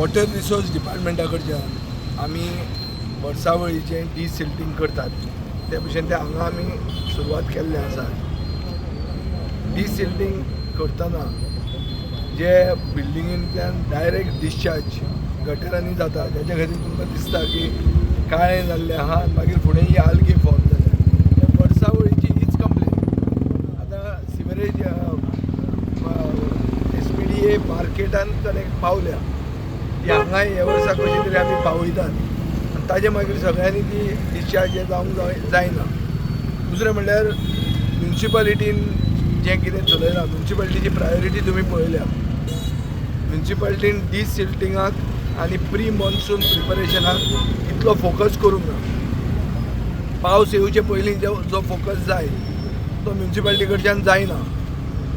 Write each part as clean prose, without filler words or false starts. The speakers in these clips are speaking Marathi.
वॉटर रिसोर्स डिपार्टमेंटा कडच्यान आमी वर्सावळीचें डिसिल्टिंग करतात ते भशेन ते हांगा आमी सुरवात केल्लें आसा. डिसिल्टिंग करतना जे बिल्डिंगेंतल्यान डायरेक्ट डिस्चार्ज गटरांनी जाता तेच्या खातीर तुमकां दिसता की काळें जाल्लें आहा आनी मागीर फुडें ही आल्गी फॉर्म जाल्या. त्या वर्सावळीची हीच कंप्लेन आतां सिवरेज SPDA मार्केटान कनेक्ट पावल्या ती हांगा हे वर्सा कशी तरी आमी पावयतात आनी ताजे मागीर सगळ्यांनी ती डिस्चार्ज जावंक जायना. दुसरें म्हणल्यार म्युन्सिपालिटीन जें कितें चलयलां म्युन्सिपालिटीची प्रायोरिटी तुमी पळयल्या. म्युन्सिपालिटीन डिसिल्टिंगाक आनी प्री मॉन्सून प्रिपरेशनाक इतलो फोकस करूंक ना. पावस येवचे पयलीं जो फोकस जाय तो म्युन्सिपालिटी कडच्यान जायना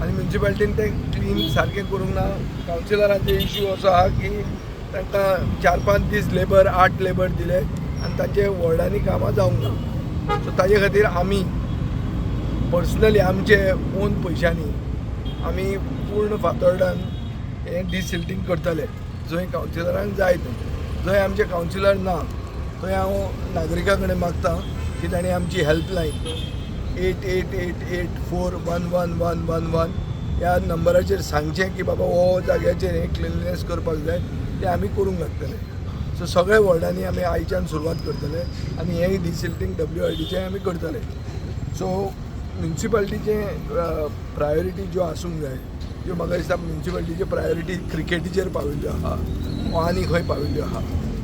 आनी म्युन्सिपालिटीन तें क्लीन सारकें करूंक ना. कावन्सिलरांचो इश्यू असो आहा की तांकां 4-5 दीस लेबर 8 लेबर दिले आनी तांचे वॉर्डांनी कामां जावंक ना. सो ताजे खातीर आमी पर्सनली आमचे ओन पयशांनी आमी पूर्ण फातोर्डान हें डिसिल्टिंग करतले जंय कावन्सिलरांक जाय थंय. जंय आमचे कावन्सिलर ना थंय हांव नागरिकां कडेन मागतां की तांणी आमची हेल्पलायन 8888411111 ह्या नंबराचेर सांगचें की बाबा हो जाग्याचेर हें क्लिननेस करपाक जाय तें आमी करूंक लागतले. सो सगळ्या वॉर्डांनी आमी आयच्यान सुरवात करतले आनी हें डिसिल्टिंग WRDचें आमी करतले. सो म्युन्सिपालिटीचें प्रायोरिटी ज्यो आसूंक जाय त्यो म्हाका दिसता म्युन्सिपालिटीच्यो प्रायोरिटी क्रिकेटीचेर पाविल्ल्यो आहा वा आनी खंय पाविल्ल्यो आहा.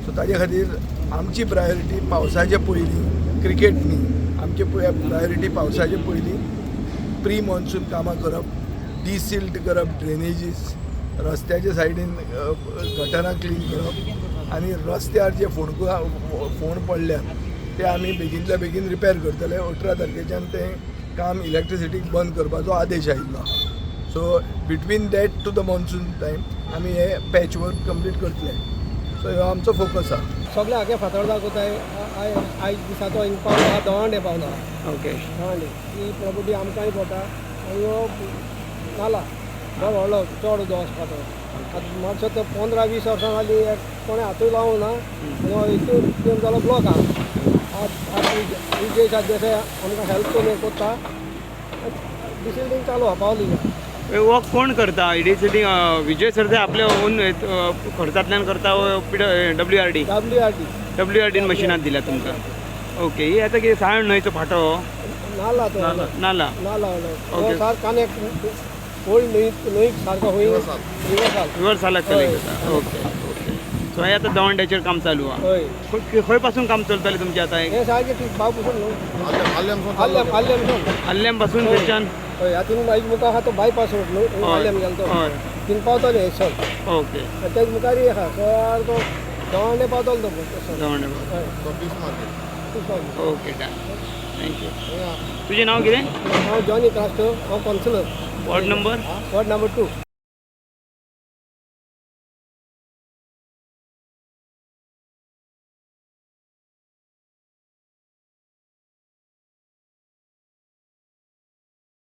सो ताजे खातीर आमची प्रायोरिटी पावसाचे पयलीं क्रिकेट न्ही, आमची प्रायोरिटी पावसाचे पयलीं प्री मॉन्सून कामां करप, डिसिल्ट करप ड्रेनेजीस, रस्त्याच्या सायडीन गटरां क्लीन करप आनी रस्त्यार जे फोंड पडल्यात ते आमी बेगींतल्या बेगीन रिपेर करतले. 18 तारखेच्यान तें काम इलेक्ट्रिसिटीक बंद करपाचो आदेश आयिल्लो आहा. So between that to the monsoon time आमी हे पॅच वर्क कंप्लीट करतले. सो हो आमचो फोकस आहा. सगळे आगे फातोर्डा कोताय आयज दिसाचो हिंग पावलो आहा दवंडे पावला. ओके. दवंडे ही प्रॉपर्टी आमकांय पडटा आनी हो नाला बरो व्हडलो चड उदक वचपाचो. आतां मातसो तो 15-20 वर्सां जालीं कोणें हातूय लावूं ना आनी हो हितून जालो ब्लॉक आहा. विजय साध्याचे आमकां हेल्प करून कोत्ता डिसिल्टिंग चालू आहा पावली. वो कोण करता डिसिल्टिंग? विजय सरदेसाय आपल्या ओन खर्चांतल्यान करता WRD मशिनां दिल्या तुमकां? ओके. ही आतां कितें सायण न्हंयचो फाटो नाला तो नाला नाला ओके. सार कनेक्ट व्हड न्हंयक सारको खंय रिवर्सालाक कनेक्ट जाता. Okay okay. सो हें आतां दवंड्याचेर काम चालू आहा. हय खंय पासून काम चलतलें तुमचें आतां? हें सारकें ती बाव पसून न्हू आल्ल्याम पासून थंयच्यान? हय हातून आयज मुखार आहा तो बायपास रोड न्हू आल्ल्याम गेलो तो हय. तीन पावतले हे सर. ओके. तेच मुखारी आहा सारको दवंडे पावतलो तो दवंडे. हय. Okay done. थँक्यू. तुजें नांव कितें? हांव जॉनी कास्टो हांव councillor ward number? Ward number 2.